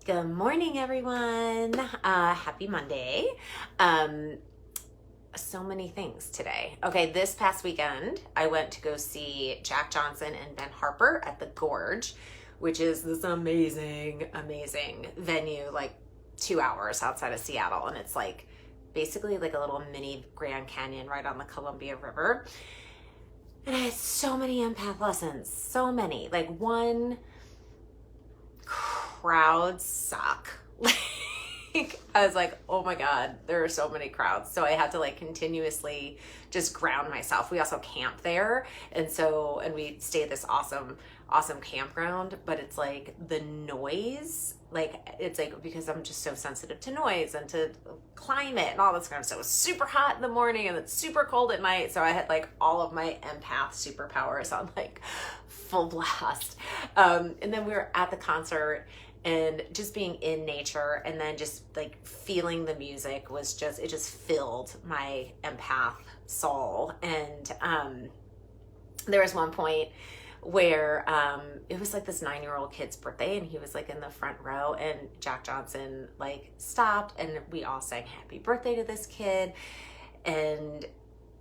Good morning, everyone. Happy Monday. So many things today. Okay, this past weekend, I went to go see Jack Johnson and Ben Harper at the Gorge, which is this amazing venue, like 2 hours outside of Seattle. And it's like basically like a little mini Grand Canyon right on the Columbia River. And I had so many empath lessons, so many. Like one, crowds suck. Like I was like, oh my God, there are so many crowds. So I had to like continuously just ground myself. We also camp there. And we stay at this awesome campground, but it's like the noise, like it's like, because I'm just so sensitive to noise and to climate and all this kind of stuff. It was super hot in the morning and it's super cold at night. So I had like all of my empath superpowers on like full blast. And then we were at the concert and just being in nature and then just like feeling the music was just, it just filled my empath soul. And there was one point where it was like this 9-year-old kid's birthday and he was like in the front row and Jack Johnson like stopped and we all sang happy birthday to this kid. And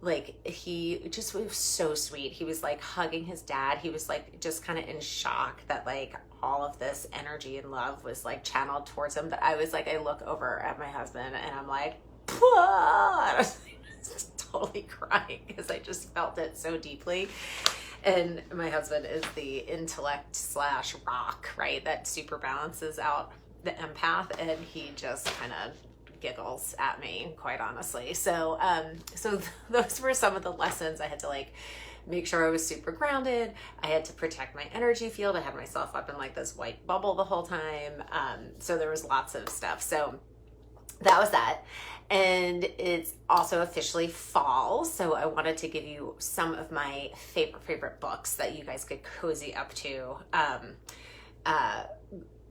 like he just was so sweet. He was like hugging his dad. He was like just kind of in shock that like all of this energy and love was like channeled towards him. But I was like, I look over at my husband and I'm like, I was just totally crying because I just felt it so deeply. And my husband is the intellect / rock, right? That super balances out the empath, and he just kind of giggles at me, quite honestly. So those were some of the lessons. I had to like make sure I was super grounded. I had to protect my energy field. I had myself up in like this white bubble the whole time. So there was lots of stuff. So that was that. And it's also officially fall. So I wanted to give you some of my favorite books that you guys could cozy up to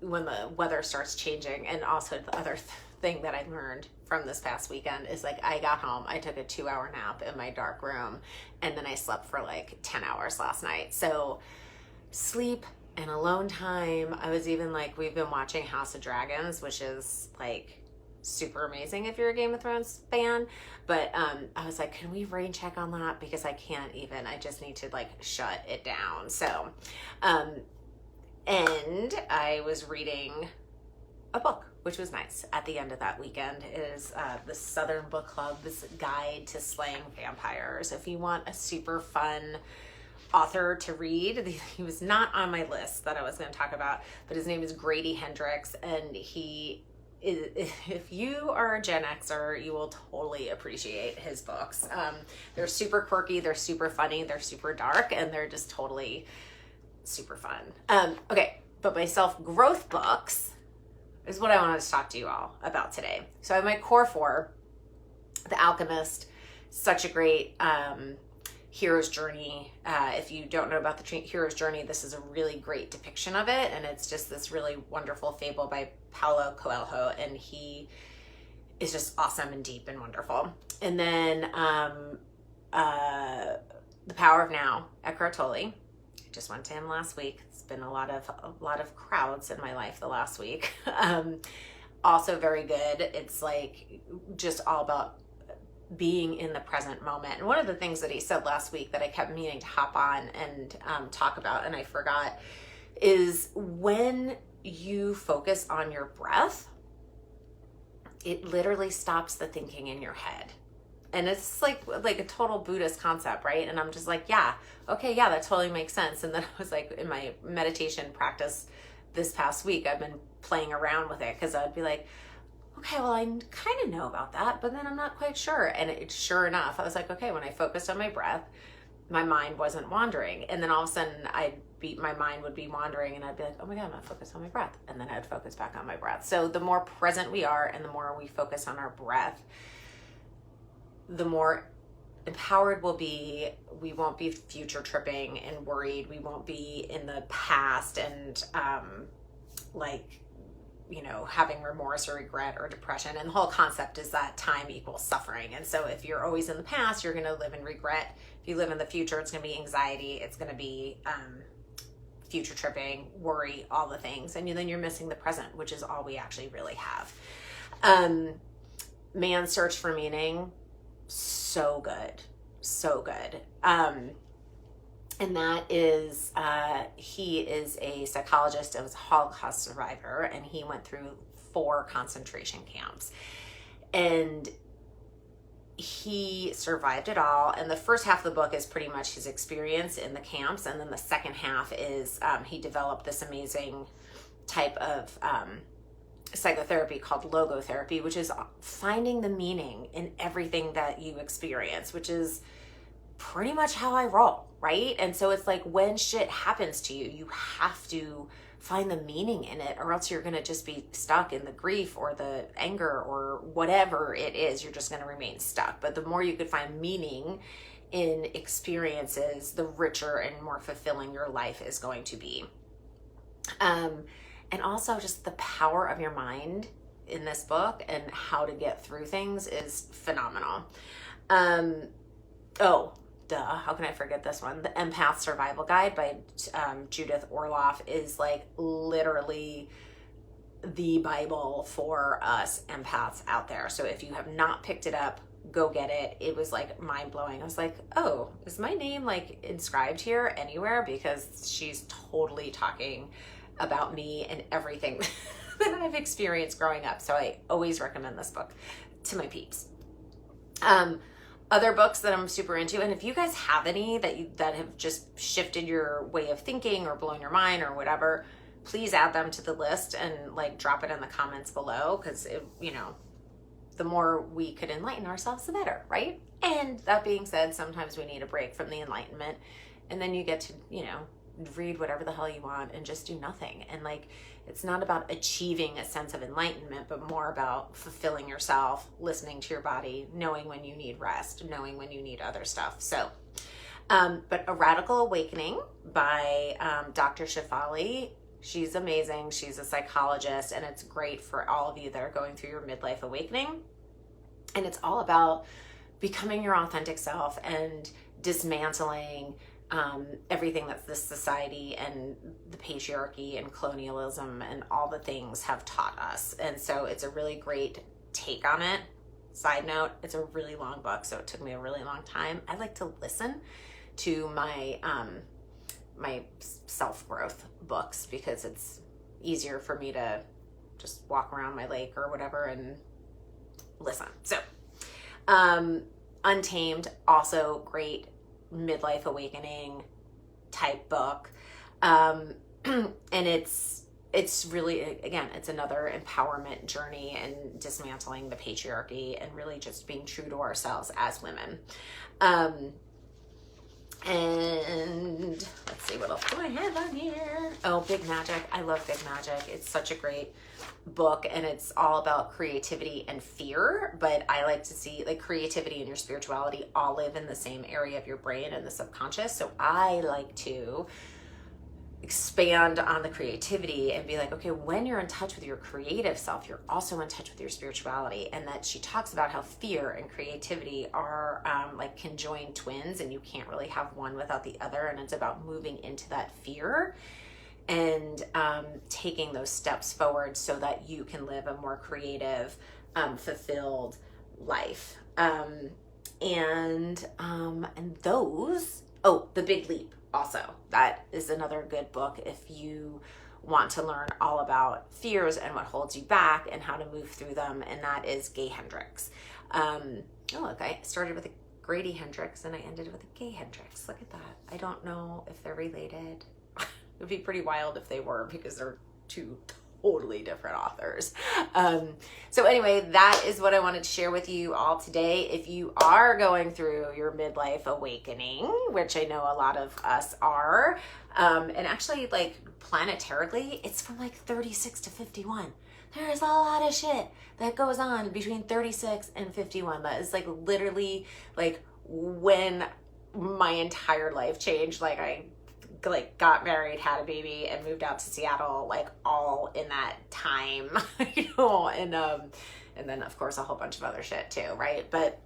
when the weather starts changing. And also the other thing that I learned from this past weekend is like I got home, I took a 2-hour nap in my dark room, and then I slept for like 10 hours last night. So sleep and alone time. I was even like, we've been watching House of Dragons, which is like super amazing if you're a Game of Thrones fan. But I was like, can we rain check on that? Because I can't even, I just need to like shut it down. So, and I was reading a book, which was nice at the end of that weekend. It is the Southern Book Club's Guide to Slaying Vampires. If you want a super fun author to read, he was not on my list that I was going to talk about, but his name is Grady Hendrix, and if you are a Gen Xer, you will totally appreciate his books. They're super quirky, they're super funny, they're super dark, and they're just totally super fun. Okay, but my self-growth books is what I wanted to talk to you all about today. So I have my core 4, The Alchemist, such a great hero's journey. If you don't know about the hero's journey, this is a really great depiction of it. And it's just this really wonderful fable by Paulo Coelho. And he is just awesome and deep and wonderful. And then The Power of Now, Eckhart Tolle. I just went to him last week. It's been a lot of crowds in my life the last week. Also very good. It's like just all about being in the present moment. And one of the things that he said last week that I kept meaning to hop on and talk about, and I forgot, is when you focus on your breath, it literally stops the thinking in your head. And it's like a total Buddhist concept, right? And I'm just like, yeah, okay, yeah, that totally makes sense. And then I was like, in my meditation practice this past week, I've been playing around with it because I'd be like, okay, well, I kind of know about that, but then I'm not quite sure. And sure enough, I was like, okay, when I focused on my breath, my mind wasn't wandering. And then all of a sudden my mind would be wandering and I'd be like, oh my God, I'm not focused on my breath. And then I'd focus back on my breath. So the more present we are and the more we focus on our breath, the more empowered we'll be. We won't be future tripping and worried. We won't be in the past and having remorse or regret or depression. And the whole concept is that time equals suffering. And so if you're always in the past, you're going to live in regret. If you live in the future, it's going to be anxiety. It's going to be future tripping, worry, all the things. And then you're missing the present, which is all we actually really have. Man's Search for Meaning, so good. So good. And that is, he is a psychologist, and was a Holocaust survivor, and he went through 4 concentration camps. And he survived it all. And the first half of the book is pretty much his experience in the camps. And then the second half is he developed this amazing type of psychotherapy called logotherapy, which is finding the meaning in everything that you experience, which is pretty much how I roll, right? And so it's like when shit happens to you, you have to find the meaning in it, or else you're going to just be stuck in the grief or the anger or whatever it is. You're just going to remain stuck. But the more you could find meaning in experiences, the richer and more fulfilling your life is going to be. And also just the power of your mind in this book and how to get through things is phenomenal. How can I forget this one? The Empath Survival Guide by Judith Orloff is like literally the Bible for us empaths out there. So if you have not picked it up, go get it. It was like mind blowing. I was like, oh, is my name like inscribed here anywhere? Because she's totally talking about me and everything that I've experienced growing up. So I always recommend this book to my peeps. Other books that I'm super into, and if you guys have any that have just shifted your way of thinking or blown your mind or whatever, please add them to the list and like drop it in the comments below, because the more we could enlighten ourselves, the better, right? And that being said, sometimes we need a break from the enlightenment, and then you get to read whatever the hell you want and just do nothing. And like, it's not about achieving a sense of enlightenment, but more about fulfilling yourself, listening to your body, knowing when you need rest, knowing when you need other stuff. So, but A Radical Awakening by Dr. Shefali. She's amazing. She's a psychologist, and it's great for all of you that are going through your midlife awakening. And it's all about becoming your authentic self and dismantling everything that this society and the patriarchy and colonialism and all the things have taught us. And so it's a really great take on it. Side note, it's a really long book, so it took me a really long time. I like to listen to my my self-growth books because it's easier for me to just walk around my lake or whatever and listen. So Untamed, also great midlife awakening type book. And it's really, again, it's another empowerment journey and dismantling the patriarchy and really just being true to ourselves as women. And let's see, what else do I have on here? Oh, Big Magic. I love Big Magic. It's such a great book, and it's all about creativity and fear. But I like to see like creativity and your spirituality all live in the same area of your brain and the subconscious. So I like to expand on the creativity and be like, okay, when you're in touch with your creative self, you're also in touch with your spirituality. And that she talks about how fear and creativity are like conjoined twins, and you can't really have one without the other. And it's about moving into that fear and taking those steps forward so that you can live a more creative, fulfilled life. The Big Leap. Also, that is another good book if you want to learn all about fears and what holds you back and how to move through them. And that is Gay Hendricks. Look, I started with a Grady Hendricks and I ended with a Gay Hendricks. Look at that. I don't know if they're related. It would be pretty wild if they were, because they're two totally different authors. So anyway, that is what I wanted to share with you all today. If you are going through your midlife awakening, which I know a lot of us are, and actually like planetarily, it's from like 36 to 51. There's a lot of shit that goes on between 36 and 51. That is like literally like when my entire life changed. Like I got married, had a baby, and moved out to Seattle, like all in that time, and then of course a whole bunch of other shit too, right? But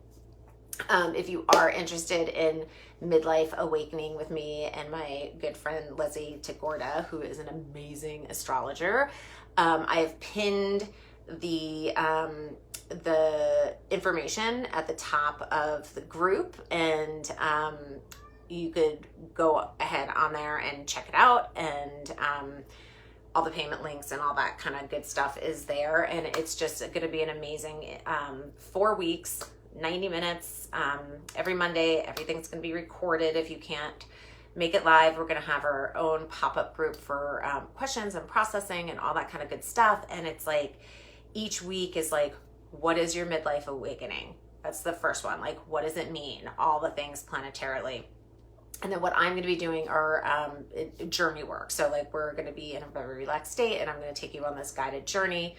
If you are interested in midlife awakening with me and my good friend Leslie Tagorda, who is an amazing astrologer, I have pinned the information at the top of the group, and you could go ahead on there and check it out, and all the payment links and all that kind of good stuff is there. And it's just going to be an amazing 4 weeks, 90 minutes every Monday. Everything's going to be recorded. If you can't make it live, we're going to have our own pop-up group for questions and processing and all that kind of good stuff. And it's like each week is like, what is your midlife awakening? That's the first one. Like, what does it mean? All the things planetarily. And then what I'm going to be doing are journey work. So like we're going to be in a very relaxed state, and I'm going to take you on this guided journey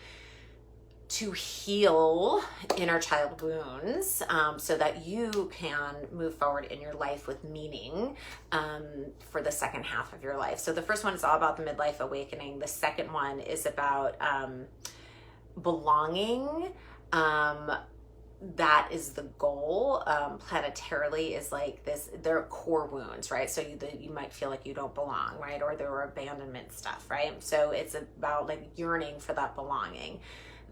to heal inner child wounds, so that you can move forward in your life with meaning for the second half of your life. So the first one is all about the midlife awakening. The second one is about belonging. That is the goal. Planetarily is like this, they're core wounds, right? So you might feel like you don't belong, right? Or there were abandonment stuff, right? So it's about like yearning for that belonging.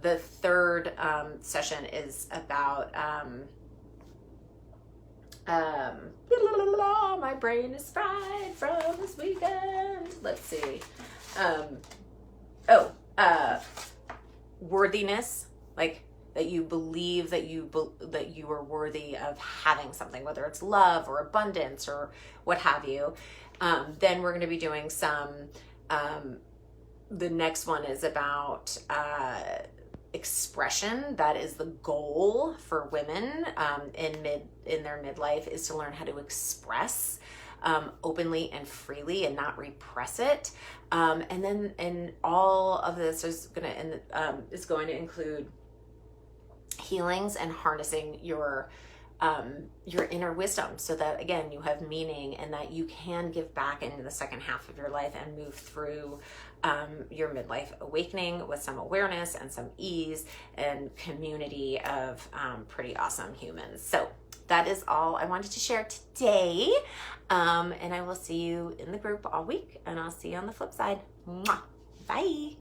The third session is about, my brain is fried from this weekend. Let's see. Worthiness, like that you believe that you are worthy of having something, whether it's love or abundance or what have you. Then we're going to be doing some, the next one is about expression. That is the goal for women in their midlife, is to learn how to express openly and freely and not repress it. And all of this is going to include healings and harnessing your inner wisdom, so that again you have meaning and that you can give back into the second half of your life and move through your midlife awakening with some awareness and some ease and community of pretty awesome humans. So that is all I wanted to share today, and I will see you in the group all week, and I'll see you on the flip side. Mwah. Bye.